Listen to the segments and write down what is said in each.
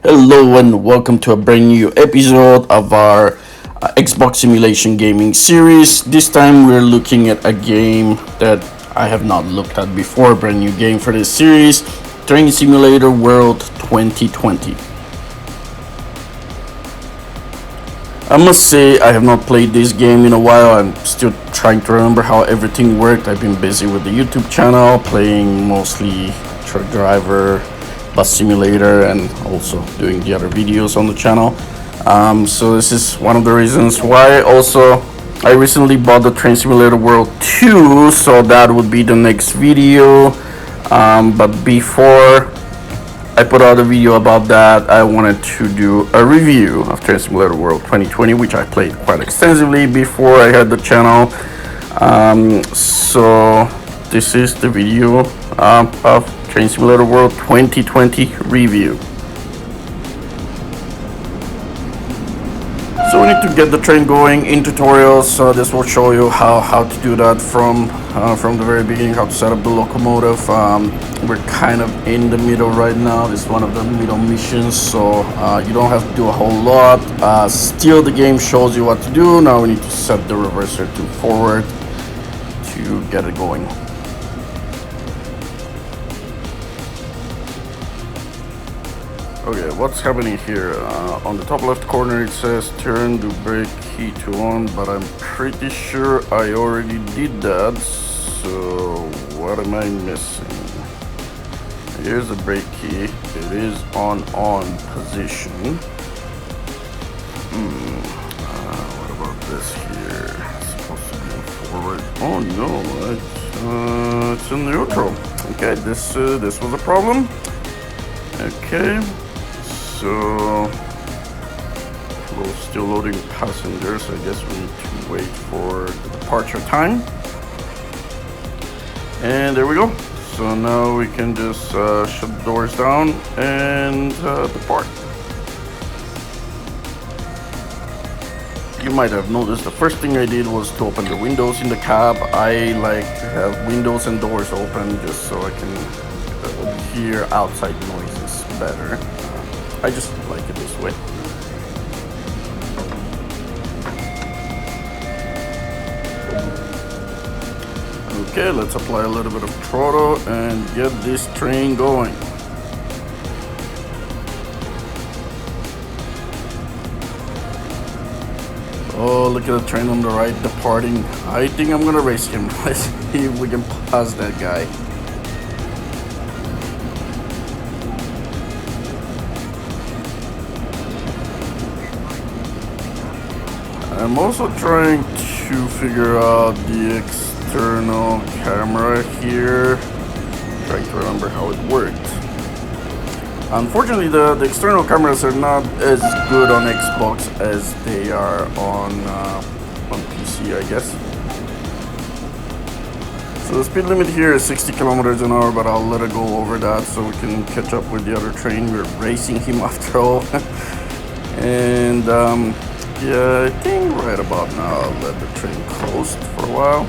Hello and welcome to a brand new episode of our Xbox Simulation Gaming series. This time we're looking at a game that I have not looked at before, a brand new game for this series, Train Simulator World 2020. I must say I have not played this game in a while. I'm still trying to remember how everything worked. I've been busy with the YouTube channel, playing mostly Truck Driver, Bus Simulator, and also doing the other videos on the channel. So this is one of the reasons why. Also, I recently bought the Train Simulator World 2, so that would be the next video. But before I put out a video about that, I wanted to do a review of Train Simulator World 2020, which I played quite extensively before I had the channel. So this is the video of Train Simulator World 2020 review. So we need to get the train going in tutorials. So this will show you how to do that from the very beginning, how to set up the locomotive. We're kind of in the middle right now. This is one of the middle missions, so you don't have to do a whole lot. Still, the game shows you what to do. Now we need to set the reverser to forward to get it going. Okay, what's happening here? On the top left corner it says turn the brake key to on, but I'm pretty sure I already did that, so what am I missing? Here's the brake key. It is on position. What about this here? It's supposed to be on forward. Oh no, it's in neutral. Okay, this was a problem. Okay. So, still loading passengers. I guess we need to wait for the departure time. And there we go. So now we can just shut the doors down and depart. You might have noticed the first thing I did was to open the windows in the cab. I like to have windows and doors open just so I can hear outside noises better. I just like it this way. Okay, let's apply a little bit of throttle and get this train going. Oh, look at the train on the right departing. I think I'm gonna race him. Let's see if we can pass that guy. I'm also trying to figure out the external camera here. Trying to remember how it worked. Unfortunately, the external cameras are not as good on Xbox as they are on PC, I guess. So the speed limit here is 60 kilometers an hour, but I'll let it go over that so we can catch up with the other train. We're racing him after all. And yeah, I think right about now I'll let the train coast for a while.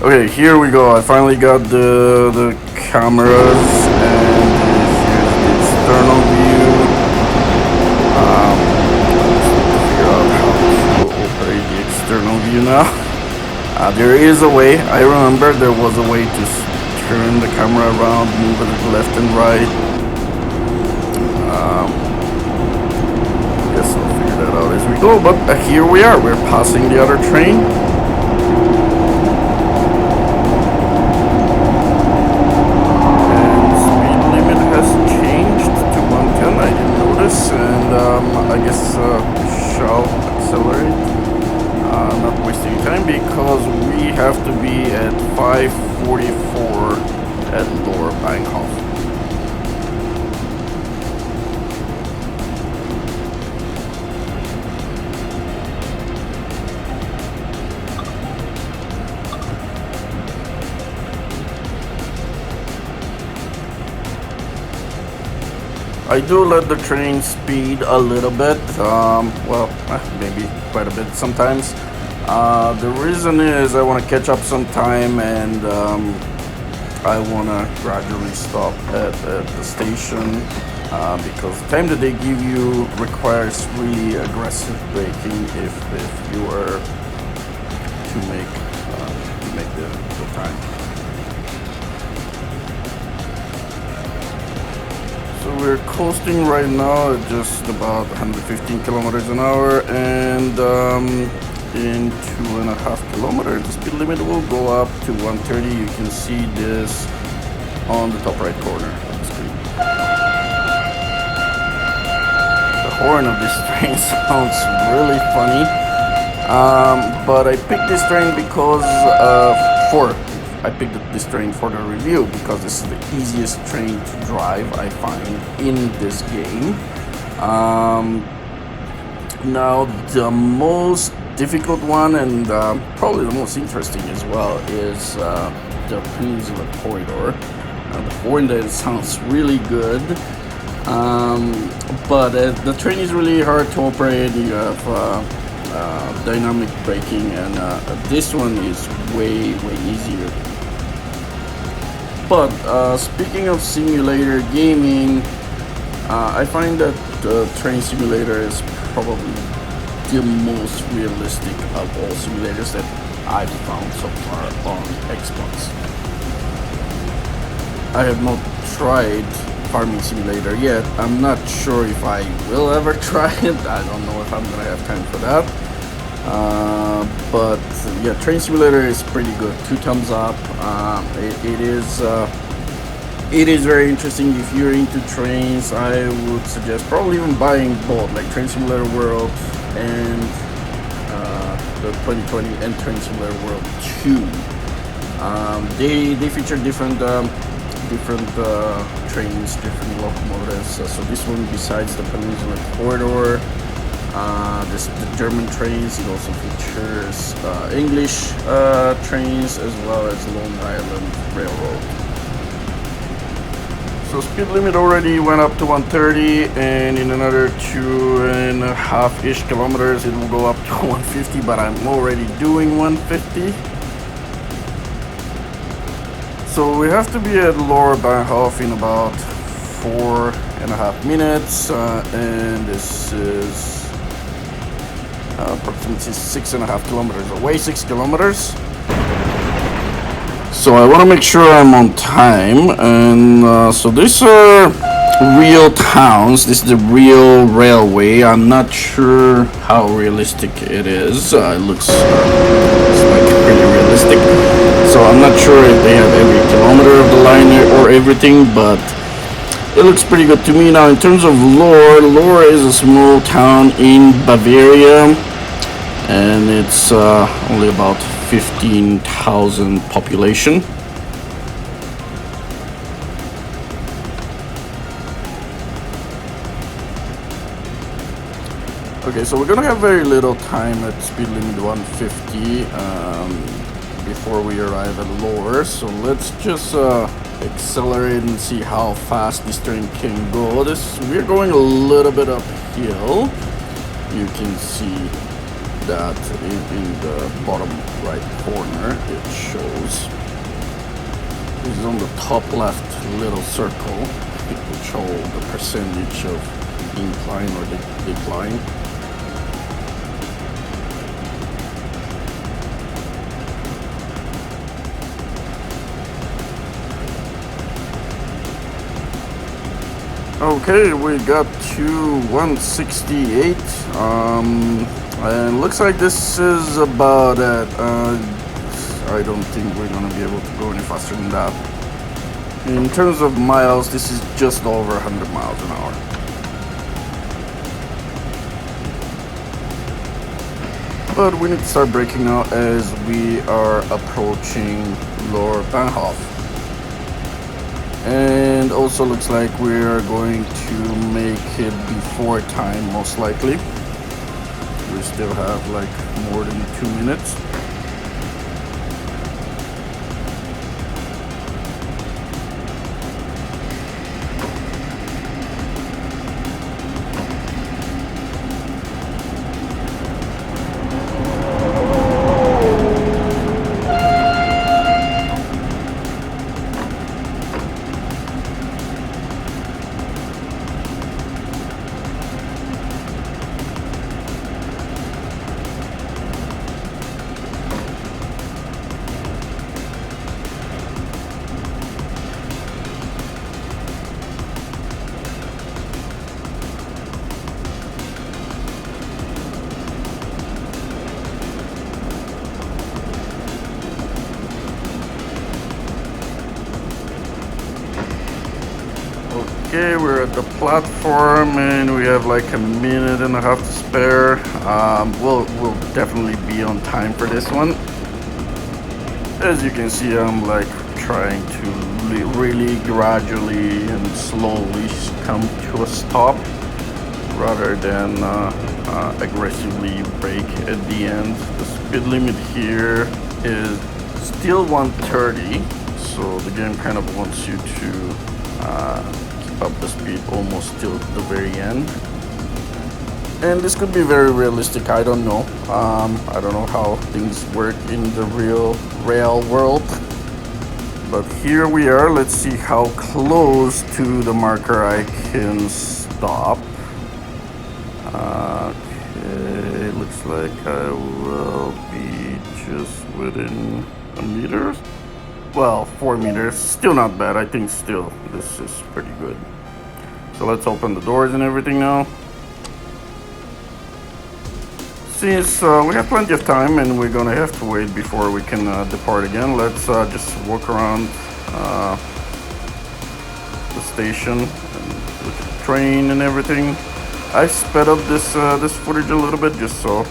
Okay, here we go. I finally got the cameras and here's the external view. Figure out how to operate the external view now. There is a way. I remember there was a way to turn the camera around, move it left and right. Guess I'll figure that out as we go. But here we are. We're passing the other train. And speed limit has changed to 110. I didn't notice, and I guess we shall accelerate. Not wasting time because we have to be at 5:44 at Lower Bankhoff. I do let the train speed a little bit. Well, maybe quite a bit sometimes. The reason is I want to catch up some time, and I want to gradually stop at the station because the time that they give you requires really aggressive braking if you are to make the time. So we're coasting right now at just about 115 kilometers an hour, and in 2.5 kilometers the speed limit will go up to 130. You can see this on the top right corner of the screen. The horn of this train sounds really funny, but I picked this train because this train for the review because this is the easiest train to drive, I find, in this game. Now the most difficult one, and probably the most interesting as well, is the Peninsula Corridor. The horn there sounds really good, but the train is really hard to operate. You have dynamic braking, and this one is way easier. But speaking of simulator gaming, I find that Train Simulator is probably the most realistic of all simulators that I've found so far on Xbox. I have not tried Farming Simulator yet. I'm not sure if I will ever try it. I don't know if I'm gonna have time for that. But yeah, Train Simulator is pretty good. 2 thumbs up. It is very interesting. If you're into trains, I would suggest probably even buying both, like Train Simulator World and the 2020 and Train Simulator World 2. They feature different trains, different locomotives. So this one, besides the Peninsula Corridor, this the German trains. It also features English trains as well as Long Island Railroad. So speed limit already went up to 130, and in another 2.5-ish kilometers it will go up to 150, but I'm already doing 150. So we have to be at Lower Bahnhof in about 4.5 minutes, and this is approximately 6.5 kilometers away, 6 kilometers. So I want to make sure I'm on time, and so these are real towns. This is the real railway. I'm not sure how realistic it is. It looks like pretty realistic. So I'm not sure if they have every kilometer of the line or everything, but it looks pretty good to me. Now, in terms of Lohr is a small town in Bavaria, and it's only about 15,000 population. Okay, so we're gonna have very little time at speed limit 150 before we arrive at Lohr. So let's just accelerate and see how fast this train can go. We're going a little bit uphill. You can see that in the bottom right corner it shows. This is on the top left little circle. It will show the percentage of incline or decline. Okay, we got to 168. And looks like this is about it. I don't think we're gonna be able to go any faster than that. In terms of miles, this is just over 100 miles an hour. But we need to start braking now as we are approaching Lower Bahnhof. And also looks like we're going to make it before time, most likely. We still have like more than 2 minutes. Okay, we're at the platform and we have like a minute and a half to spare. We'll definitely be on time for this one. As you can see, I'm like trying to really gradually and slowly come to a stop rather than aggressively brake at the end. The speed limit here is still 130, so the game kind of wants you to keep up the speed almost till the very end. And this could be very realistic, I don't know. I don't know how things work in the real world. But here we are, let's see how close to the marker I can stop. Okay, looks like I will be just within a meter. Well, 4 meters, still not bad. I think still this is pretty good. So let's open the doors and everything now. Since we have plenty of time and we're gonna have to wait before we can depart again, let's just walk around the station and look at the train and everything. I sped up this footage a little bit just so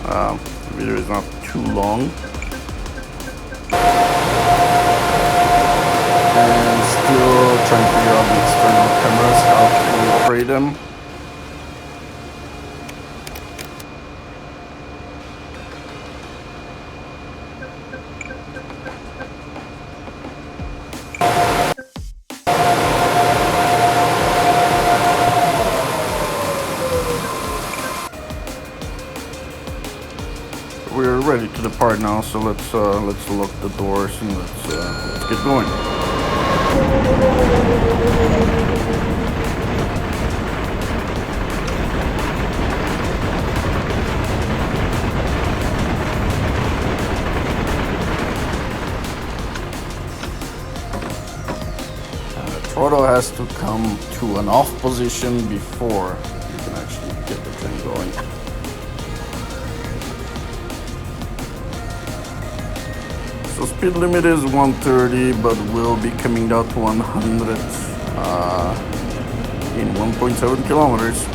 the video is not too long. And still trying to figure out the external cameras, how to operate them. We're ready to depart now, so let's lock the doors and let's get going. Throttle has to come to an off position before you can actually get the train going. So speed limit is 130, but we'll be coming down to 100 in 1.7 kilometers.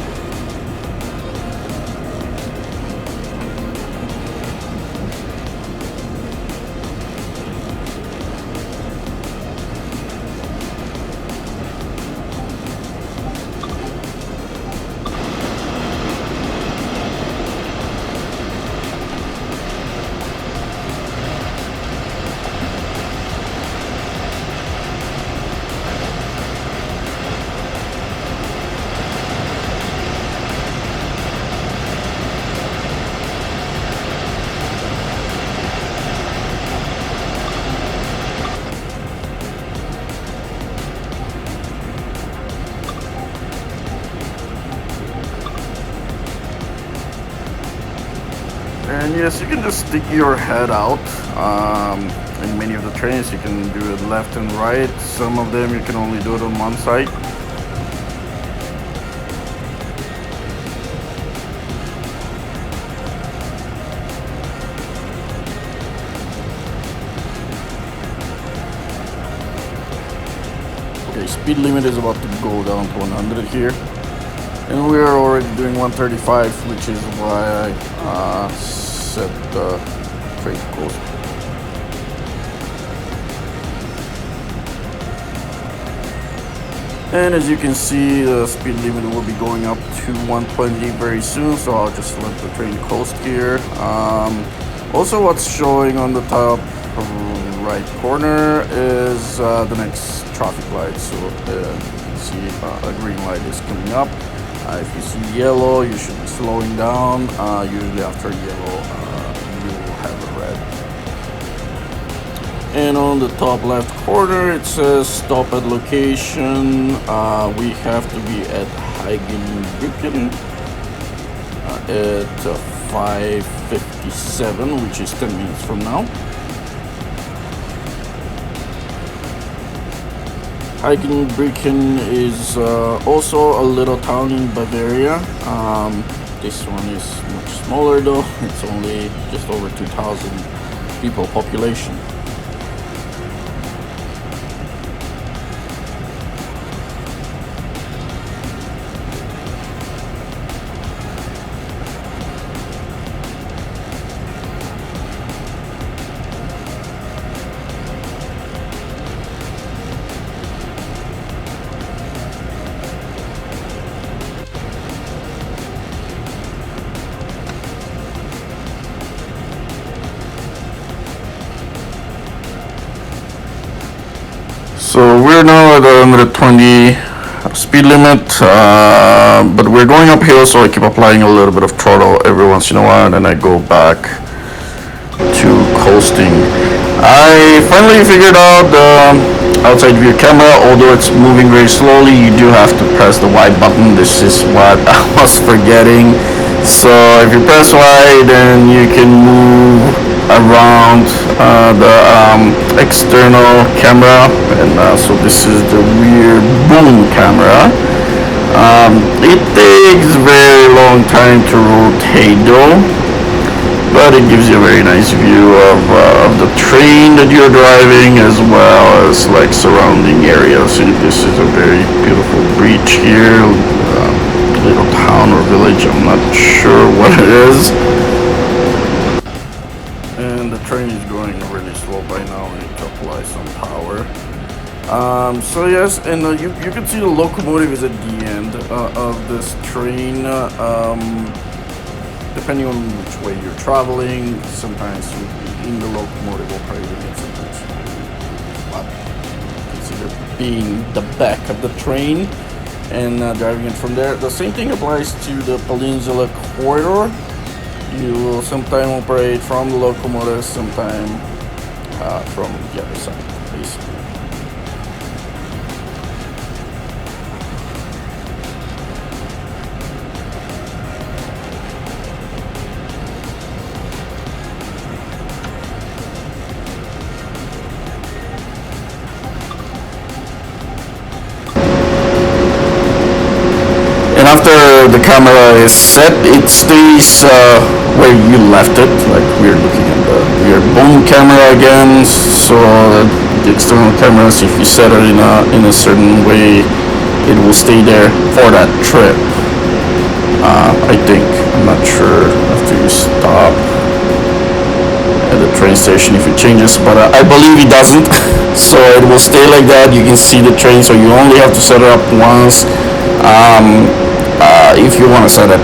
And yes, you can just stick your head out. In many of the trains you can do it left and right. Some of them you can only do it on one side. Okay, speed limit is about to go down to 100 here. And we are already doing 135, which is why I set the train course. And as you can see, the speed limit will be going up to 120 very soon, so I'll just let the train coast here. Also, what's showing on the top right corner is the next traffic light. So you can see a green light is coming up. If you see yellow, you should be slowing down. Usually after yellow, you will have a red. And on the top left corner, it says stop at location. We have to be at Hagenbrücken at 5:57, which is 10 minutes from now. Hagenbrücken is also a little town in Bavaria. This one is much smaller though. It's only just over 2,000 people population. So we're now at 120 speed limit, but we're going uphill, so I keep applying a little bit of throttle every once in a while, and then I go back to coasting. I finally figured out the outside view camera. Although it's moving very slowly, you do have to press the Y button. This is what I was forgetting. So if you press Y, then you can move around the external camera, and so this is the rear boom camera. It takes a very long time to rotate though, but it gives you a very nice view of the train that you're driving, as well as like surrounding areas. So this is a very beautiful beach here, little town or village, I'm not sure what it is. And the train is going really slow by now. I need to apply some power. So yes, and you can see the locomotive is at the end of this train. Depending on which way you're traveling, sometimes you'll be in the locomotive operating it, sometimes you consider being the back of the train and driving it from there. The same thing applies to the Peninsula Corridor. You will sometimes operate from the locomotive, sometimes from the other side, basically. After the camera is set, it stays where you left it. Like we're looking at the rear boom camera again. So the external cameras, if you set it in a certain way, it will stay there for that trip. I think. I'm not sure after you stop at the train station if it changes, but I believe it doesn't. So it will stay like that. You can see the train, so you only have to set it up once. If you want to set it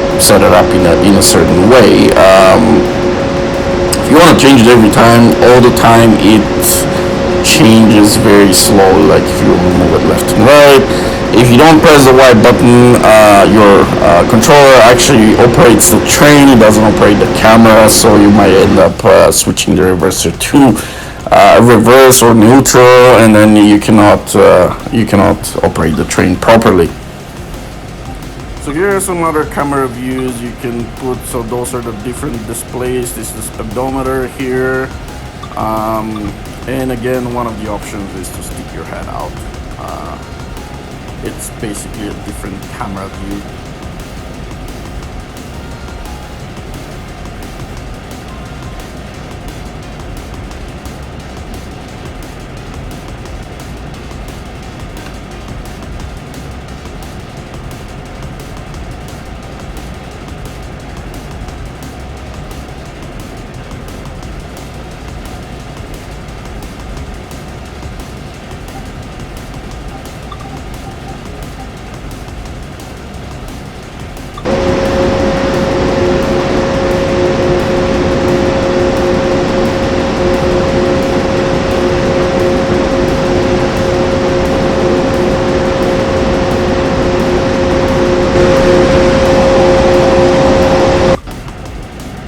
up in a certain way. If you want to change it every time, all the time, it changes very slowly. Like if you move it left and right. If you don't press the Y button, your controller actually operates the train. It doesn't operate the camera, so you might end up switching the reverser to reverse or neutral, and then you cannot operate the train properly. So here are some other camera views you can put. So those are the different displays. This is the speedometer here. And again, one of the options is to stick your head out. It's basically a different camera view.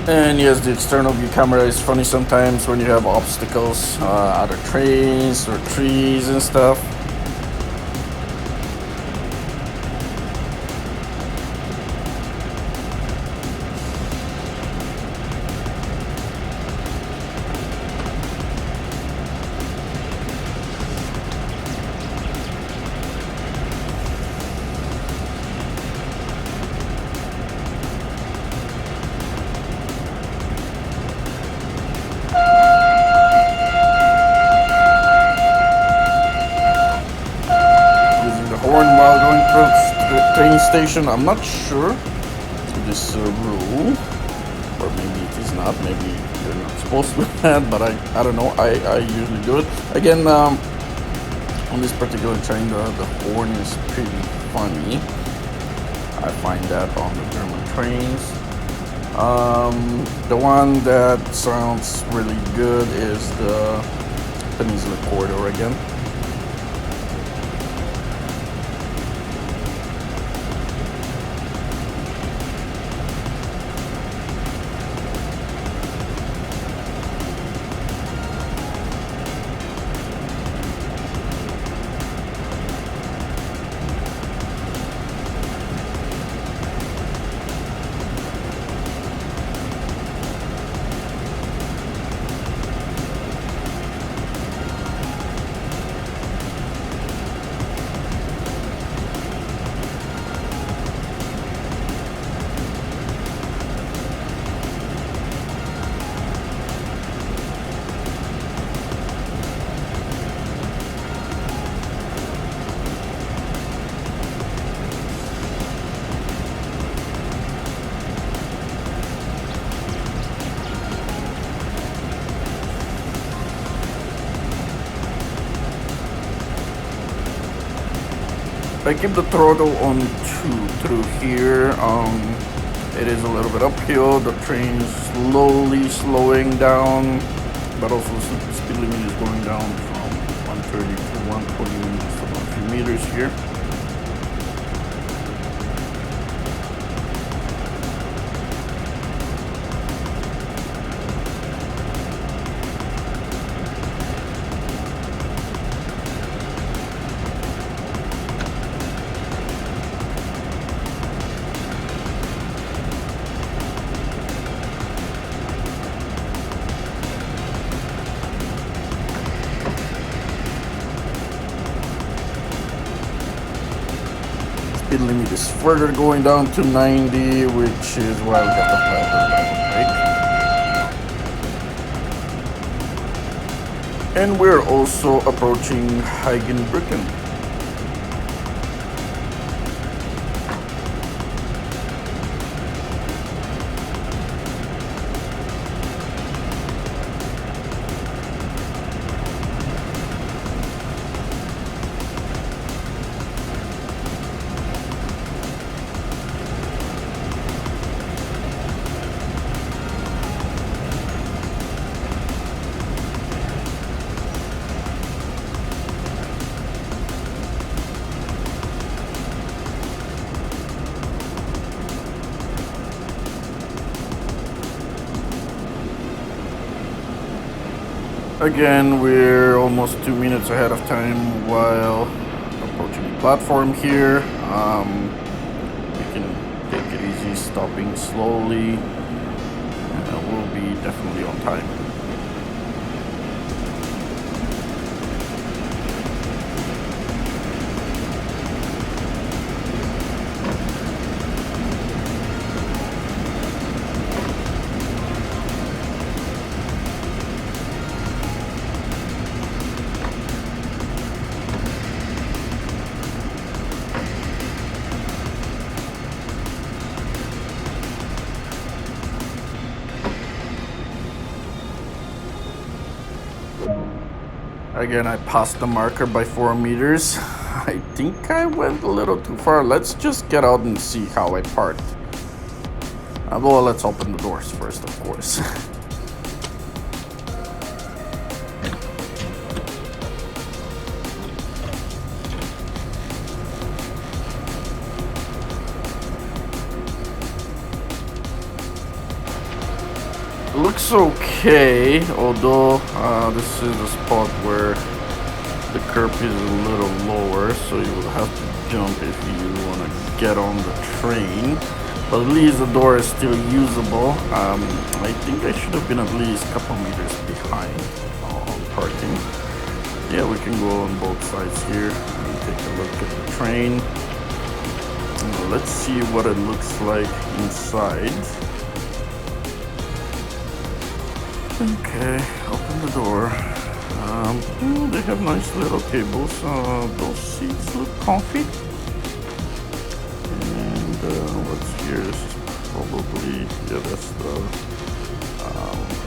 And yes, the external view camera is funny sometimes when you have obstacles, other trains or trees and stuff. Station. I'm not sure if this is a rule, or maybe it is not. Maybe you're not supposed to do that, but I don't know. I usually do it. Again, on this particular train, the horn is pretty funny. I find that on the German trains. The one that sounds really good is the Peninsula Corridor again. I keep the throttle on 2 through here. It is a little bit uphill. The train is slowly slowing down, but also the speed limit is going down from 130 to 120 in just about a few meters here. Speed limit is further going down to 90, which is why we got the brake. And we're also approaching Hagenbrücken. Again, we're almost 2 minutes ahead of time while approaching the platform here. We can take it easy, stopping slowly, and we'll be definitely on time. Again, I passed the marker by 4 meters. I think I went a little too far. Let's just get out and see how I parked. Well, let's open the doors first, of course. Looks okay, although this is a spot where the curb is a little lower, so you will have to jump if you want to get on the train. But at least the door is still usable. I think I should have been at least a couple meters behind on parking. Yeah, we can go on both sides here and take a look at the train. Let's see what it looks like inside. Okay, open the door. They have nice little tables. Those seats look comfy. And what's here? This is probably, yeah, that's the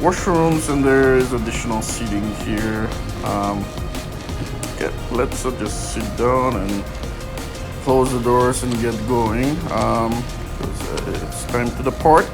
washrooms, and there is additional seating here. Okay, let's just sit down and close the doors and get going. Because it's time to depart.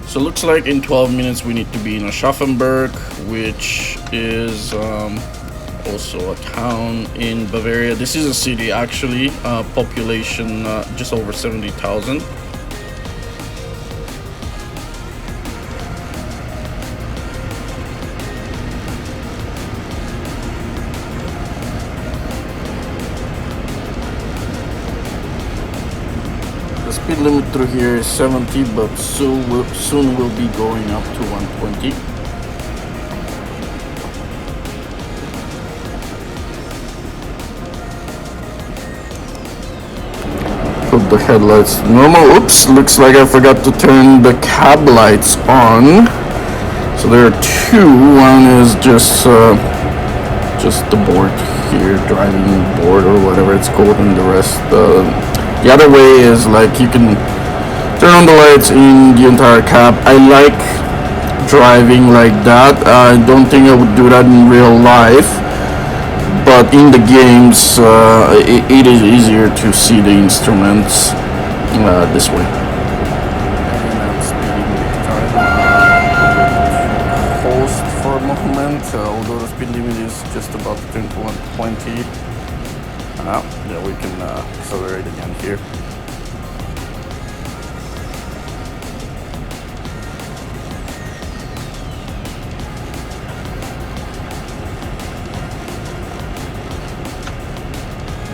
So it looks like in 12 minutes we need to be in Aschaffenburg, which is also a town in Bavaria. This is a city actually, population just over 70,000. The speed limit through here is 70, but soon we'll be going up to 120. Put the headlights to normal. Oops, looks like I forgot to turn the cab lights on. So there are two. One is just just the board here, driving board or whatever it's called, and the rest. The other way is like you can turn on the lights in the entire cab. I like driving like that. I don't think I would do that in real life, but in the games, it is easier to see the instruments this way. And I'm speeding big time. Host for a moment, although the speed limit is just about to turn to 120. Yeah, we can accelerate again here.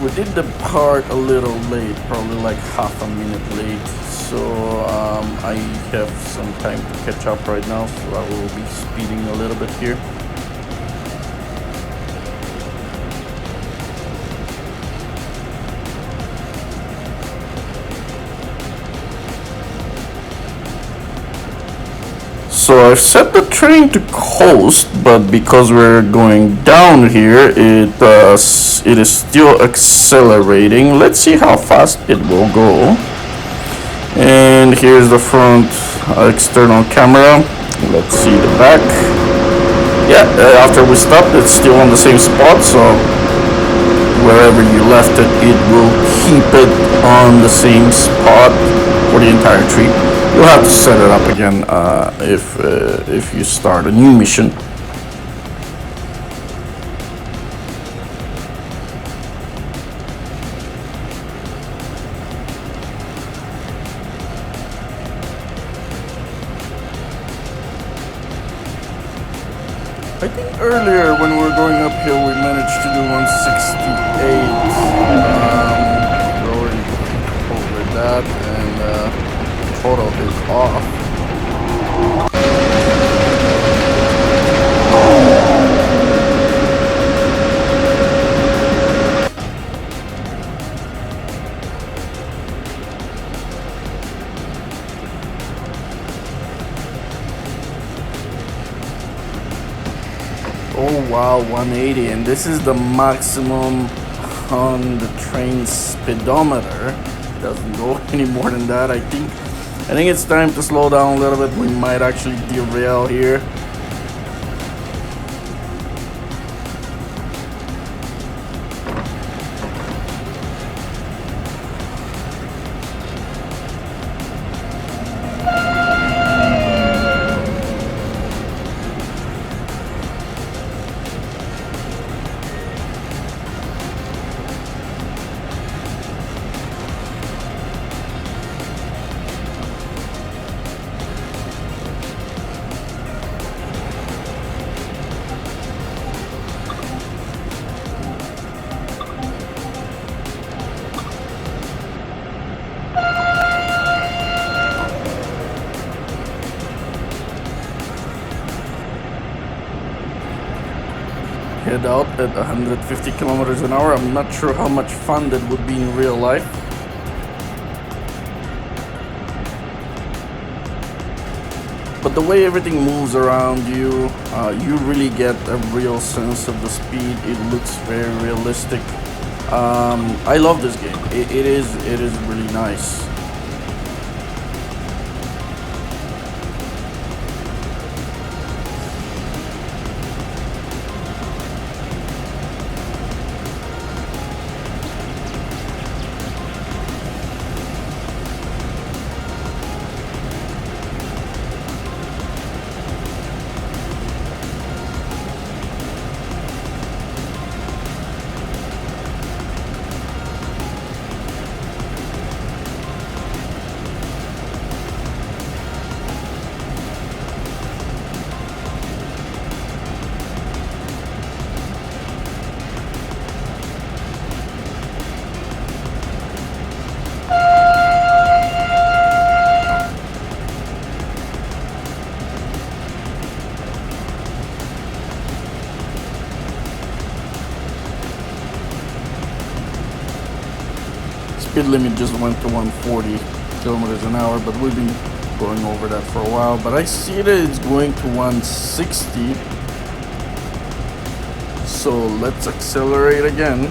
We did the part a little late, probably like half a minute late, so I have some time to catch up right now, so I will be speeding a little bit here. So I've set the train to coast, but because we're going down here, it is still accelerating. Let's see how fast it will go. And here's the front external camera. Let's see the back. Yeah, after we stopped, it's still on the same spot, so wherever you left it, it will keep it on the same spot for the entire trip. You'll have to set it up again if you start a new mission. I think earlier when we were going uphill, we managed to do 168. Going over that, and total is off. Oh wow, 180, and this is the maximum on the train's speedometer. It doesn't go any more than that. I think it's time to slow down a little bit. We might actually derail here. Head out at 150 kilometers an hour. I'm not sure how much fun that would be in real life. But the way everything moves around you, you really get a real sense of the speed. It looks very realistic. I love this game. It is really nice. Speed limit just went to 140 kilometers an hour, but we've been going over that for a while. But I see that it's going to 160, so let's accelerate again.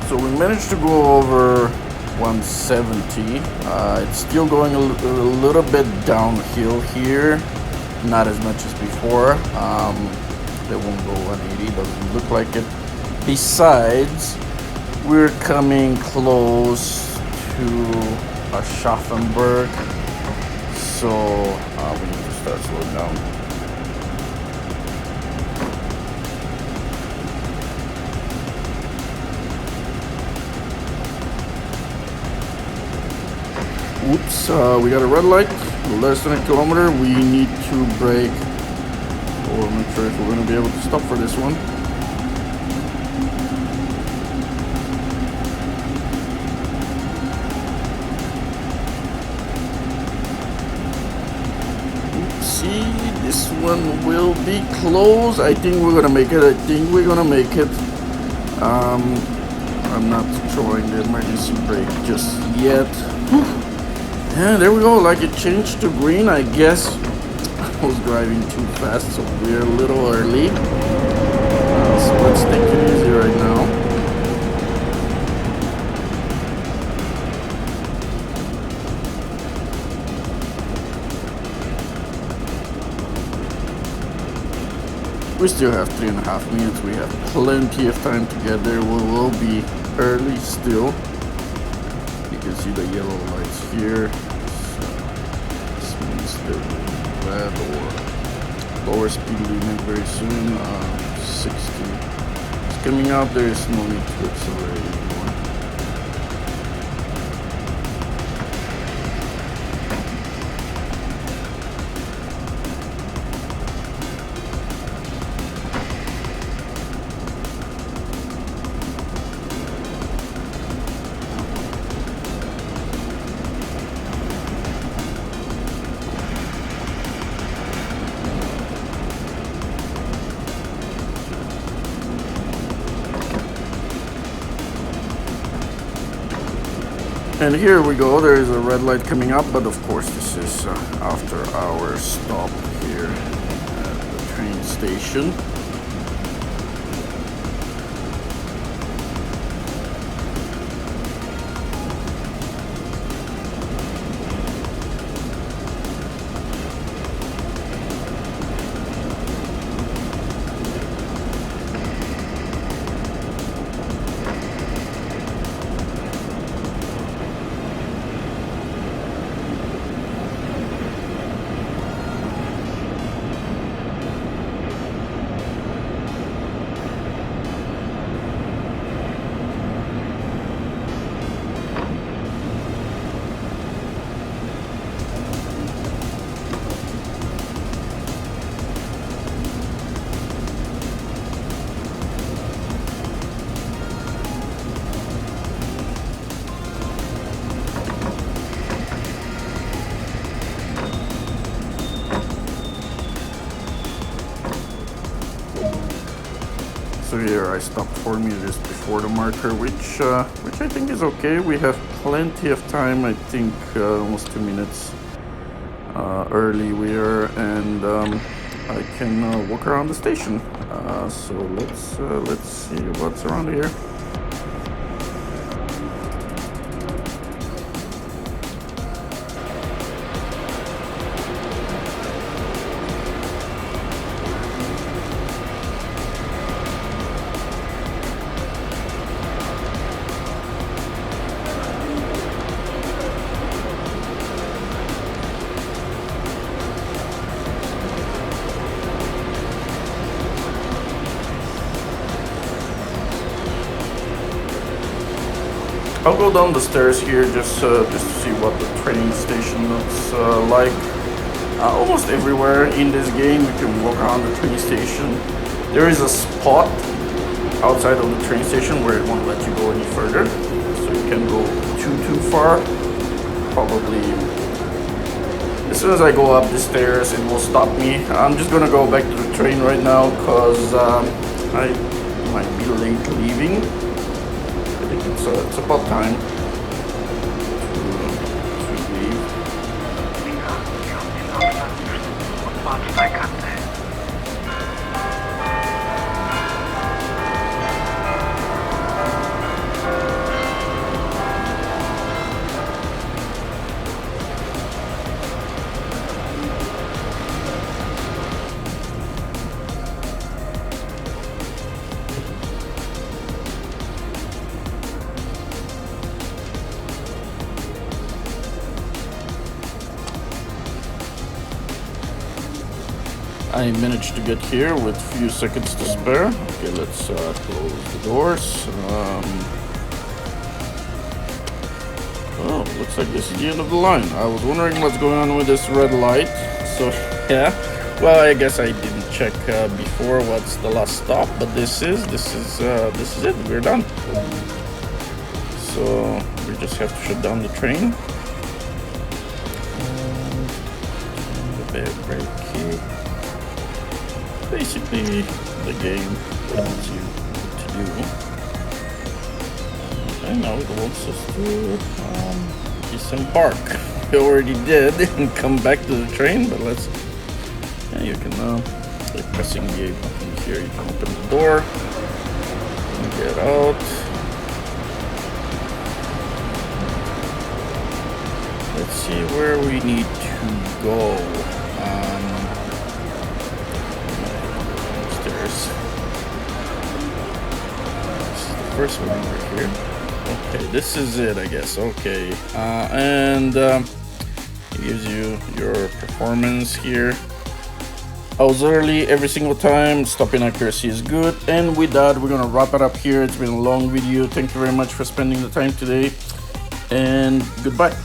So we managed to go over 170. It's still going a little bit downhill here, not as much as before. They won't go 180, doesn't look like it. Besides, we're coming close to Aschaffenburg, so we need to start slowing down. Oops, we got a red light, less than a kilometer. We need to brake, or I'm not sure if we're going to be able to stop for this one. Oopsie, this one will be close. I think we're going to make it. I'm not throwing the emergency brake just yet. And there we go, like it changed to green. I guess I was driving too fast, so we're a little early. So let's take it easy right now. We still have 3.5 minutes. We have plenty of time to get there. We will be early still. You can see the yellow lights here. So this means they're red or lower speed limit very soon. 60 is coming up. There is no need to accelerate anymore. And here we go, there is a red light coming up, but of course this is after our stop here at the train station. So here I stopped 4 meters before the marker, which I think is okay. We have plenty of time. I think almost 2 minutes early we are, and I can walk around the station. So let's see what's around here. I'll go down the stairs here just to see what the train station looks like. Almost everywhere in this game you can walk around the train station. There is a spot outside of the train station where it won't let you go any further, so you can't go too far. Probably as soon as I go up the stairs it will stop me. I'm just gonna go back to the train right now because I might be late leaving. I think it's about time to leave. I managed to get here with a few seconds to spare. Okay, let's close the doors. Oh, looks like this is the end of the line. I was wondering what's going on with this red light. So yeah, well, I guess I didn't check before what's the last stop, but this is it. We're done. So we just have to shut down the train. The bed brake key. Basically the game tells you what to do. And now it wants us to disembark. We already did and come back to the train, but let's, yeah, you can by pressing the A button here, you can open the door and get out. Let's see where we need to go. First one over here. Okay, this is it, I guess. Okay, and it gives you your performance here. I was early every single time. Stopping accuracy is good. And with that, we're gonna wrap it up here. It's been a long video. Thank you very much for spending the time today, and goodbye.